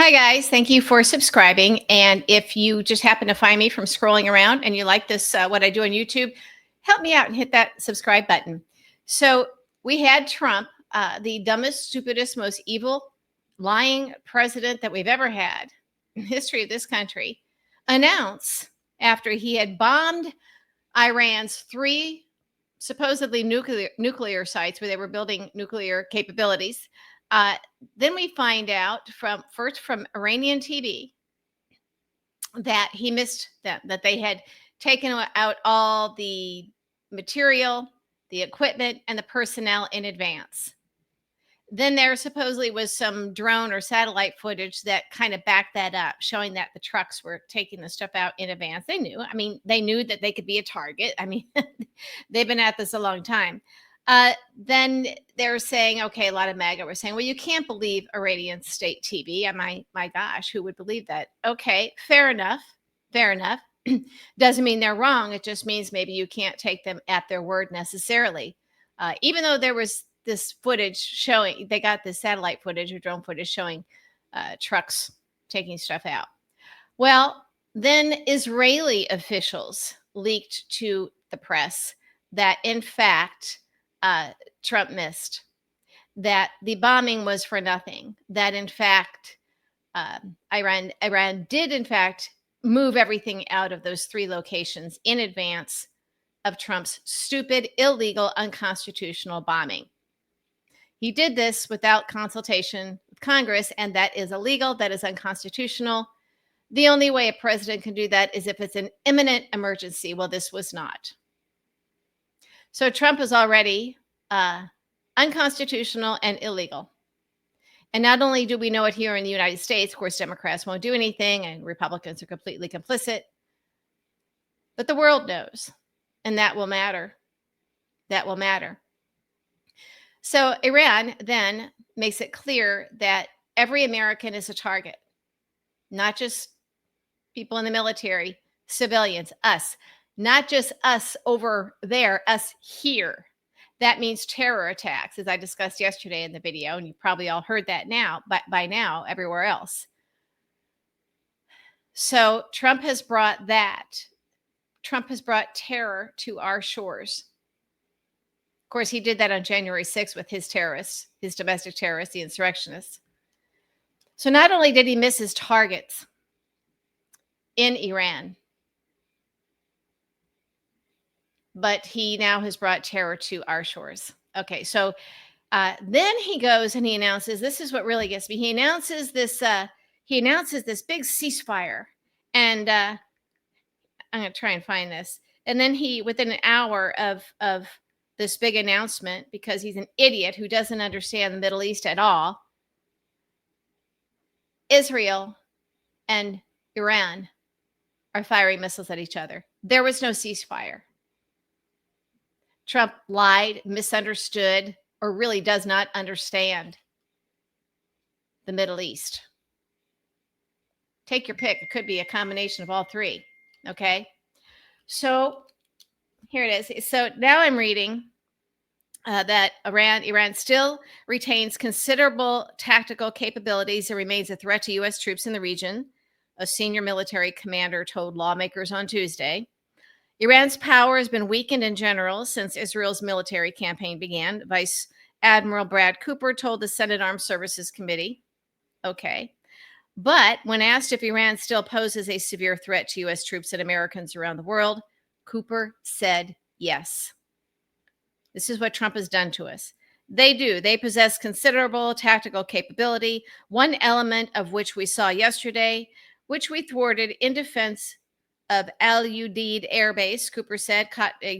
Hi, guys. Thank you for subscribing. And if you just happen to find me from scrolling around and you like this, what I do on YouTube, help me out and hit that subscribe button. So we had Trump, the dumbest, stupidest, most evil, lying president that we've ever had in the history of this country, announce after he had bombed Iran's three supposedly nuclear sites where they were building nuclear capabilities. Uh, then we find out from Iranian TV that he missed them, that they had taken out all the material, the equipment, and the personnel in advance. Then there supposedly was some drone or satellite footage that kind of backed that up, showing that the trucks were taking the stuff out in advance. They knew. I mean, they knew that they could be a target. I mean, they've been at this a long time. Then they're saying, okay, a lot of MAGA were saying, well, you can't believe Iranian state TV. And my gosh, who would believe that? Okay, fair enough. Fair enough. Doesn't mean they're wrong. It just means maybe you can't take them at their word necessarily. Even though there was this footage showing, they got this satellite footage or drone footage showing trucks taking stuff out. Well, then Israeli officials leaked to the press that, in fact, Trump missed, that the bombing was for nothing, that, in fact, Iran did, in fact, move everything out of those three locations in advance of Trump's stupid, illegal, unconstitutional bombing. He did this without consultation with Congress, and that is illegal. That is unconstitutional. The only way a president can do that is if it's an imminent emergency. Well, this was not. So Trump is already unconstitutional and illegal. And not only do we know it here in the United States, of course, Democrats won't do anything and Republicans are completely complicit, but the world knows, and that will matter. That will matter. So Iran then makes it clear that every American is a target, not just people in the military, civilians, us, not just us over there, us here. That means terror attacks, as I discussed yesterday in the video, and you probably all heard that now, but by now everywhere else. So Trump has brought that. Trump has brought terror to our shores. Of course, he did that on January 6th with his terrorists, his domestic terrorists, the insurrectionists. So not only did he miss his targets in Iran, but he now has brought terror to our shores. Okay, so then he goes and he announces, this is what really gets me. He announces this big ceasefire. And I'm going to try and find this. And then he, within an hour of this big announcement, because he's an idiot who doesn't understand the Middle East at all, Israel and Iran are firing missiles at each other. There was no ceasefire. Trump lied, misunderstood, or really does not understand the Middle East. Take your pick. It could be a combination of all three. Okay. So here it is. So now I'm reading that Iran still retains considerable tactical capabilities and remains a threat to U.S. troops in the region, a senior military commander told lawmakers on Tuesday. Iran's power has been weakened in general since Israel's military campaign began, Vice Admiral Brad Cooper told the Senate Armed Services Committee. Okay. But when asked if Iran still poses a severe threat to U.S. troops and Americans around the world, Cooper said yes. This is what Trump has done to us. They do. They possess considerable tactical capability, one element of which we saw yesterday, which we thwarted in defense of Al Udeid Air Base. Cooper said,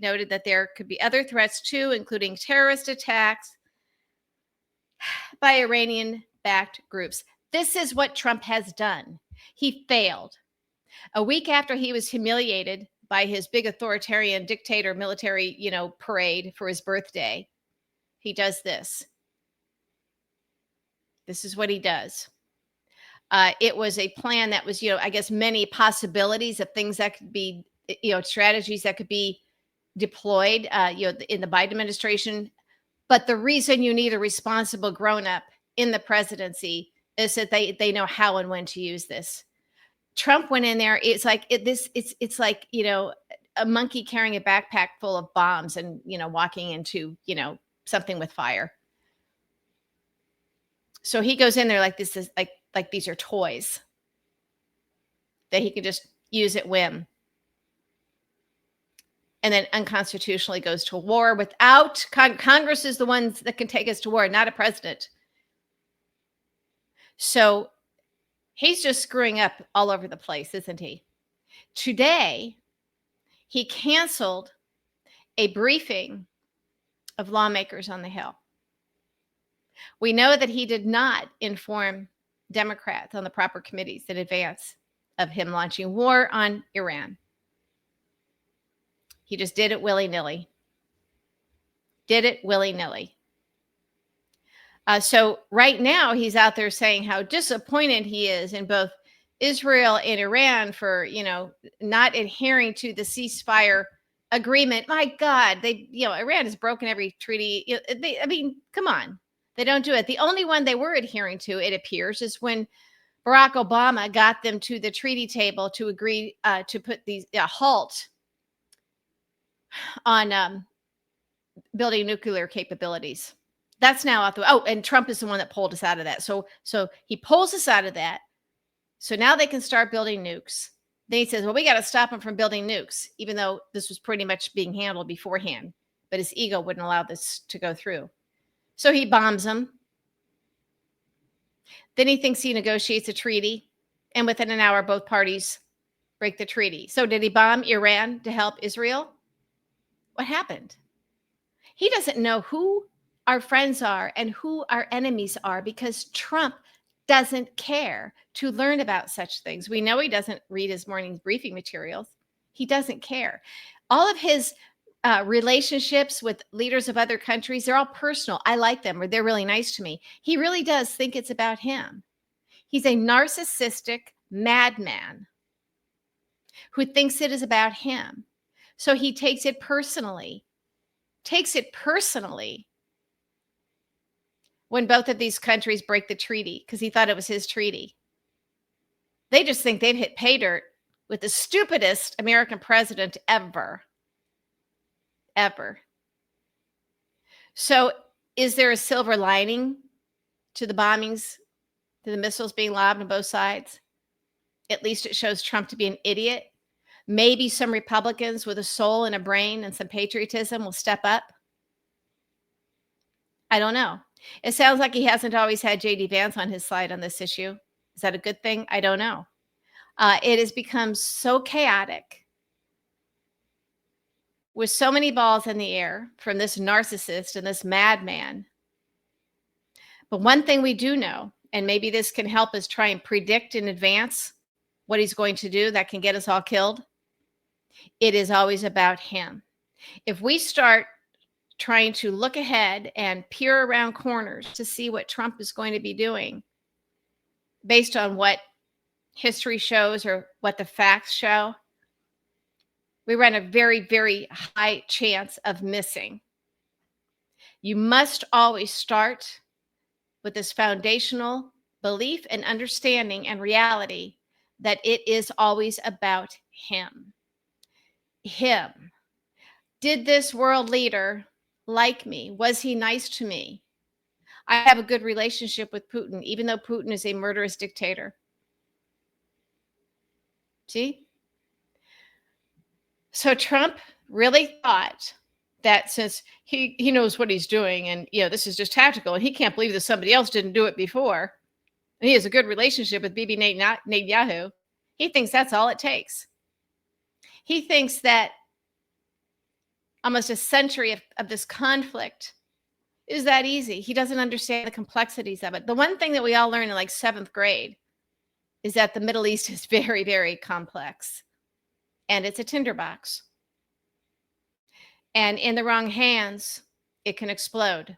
noted that there could be other threats too, including terrorist attacks by Iranian-backed groups. This is what Trump has done. He failed. A week after he was humiliated by his big authoritarian dictator military, parade for his birthday, he does this. This is what he does. It was a plan that was, I guess, many possibilities of things that could be, strategies that could be deployed, in the Biden administration. But the reason you need a responsible grown-up in the presidency is that they know how and when to use this. Trump went in there. It's like it's like, a monkey carrying a backpack full of bombs and, walking into, something with fire. So he goes in there like this is like these are toys that he can just use at whim. And then unconstitutionally goes to war without Congress is the ones that can take us to war, not a president. So he's just screwing up all over the place, isn't he? Today, he canceled a briefing of lawmakers on the Hill. We know that he did not inform Democrats on the proper committees in advance of him launching war on Iran. He just did it willy-nilly. So right now he's out there saying how disappointed he is in both Israel and Iran for, not adhering to the ceasefire agreement. My God, Iran has broken every treaty. Come on. They don't do it. The only one they were adhering to, it appears, is when Barack Obama got them to the treaty table to agree to put these halt on building nuclear capabilities. That's now out the way. Oh, and Trump is the one that pulled us out of that. So he pulls us out of that. So now they can start building nukes. Then he says, well, we got to stop them from building nukes, even though this was pretty much being handled beforehand. But his ego wouldn't allow this to go through. So he bombs them. Then he thinks he negotiates a treaty. And within an hour, both parties break the treaty. So did he bomb Iran to help Israel? What happened? He doesn't know who our friends are and who our enemies are because Trump doesn't care to learn about such things. We know he doesn't read his morning briefing materials. He doesn't care. All of his relationships with leaders of other countries, they're all personal. I like them, or they're really nice to me. He really does think it's about him. He's a narcissistic madman who thinks it is about him. So he takes it personally when both of these countries break the treaty because he thought it was his treaty. They just think they've hit pay dirt with the stupidest American president ever. So is there a silver lining to the bombings, to the missiles being lobbed on both sides? At least it shows Trump to be an idiot. Maybe some Republicans with a soul and a brain and some patriotism will step up. I don't know. It sounds like he hasn't always had J.D. Vance on his side on this issue. Is that a good thing? I don't know. It has become so chaotic with so many balls in the air from this narcissist and this madman. But one thing we do know, and maybe this can help us try and predict in advance what he's going to do that can get us all killed. It is always about him. If we start trying to look ahead and peer around corners to see what Trump is going to be doing based on what history shows or what the facts show, we run a very, very high chance of missing. You must always start with this foundational belief and understanding and reality that it is always about him. Did this world leader like me? Was he nice to me? I have a good relationship with Putin, even though Putin is a murderous dictator. See? So Trump really thought that since he knows what he's doing and, this is just tactical and he can't believe that somebody else didn't do it before, and he has a good relationship with Bibi Netanyahu, he thinks that's all it takes. He thinks that almost a century of this conflict is that easy. He doesn't understand the complexities of it. The one thing that we all learn in like 7th grade is that the Middle East is very, very complex. And it's a tinderbox. And in the wrong hands, it can explode.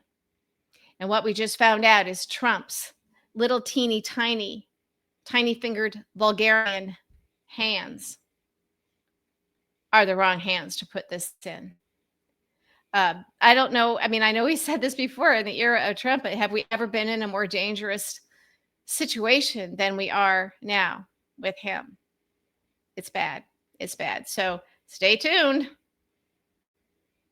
And what we just found out is Trump's little teeny tiny fingered vulgarian hands are the wrong hands to put this in. I don't know. I mean, I know he said this before in the era of Trump, but have we ever been in a more dangerous situation than we are now with him. It's bad. It's bad. So stay tuned.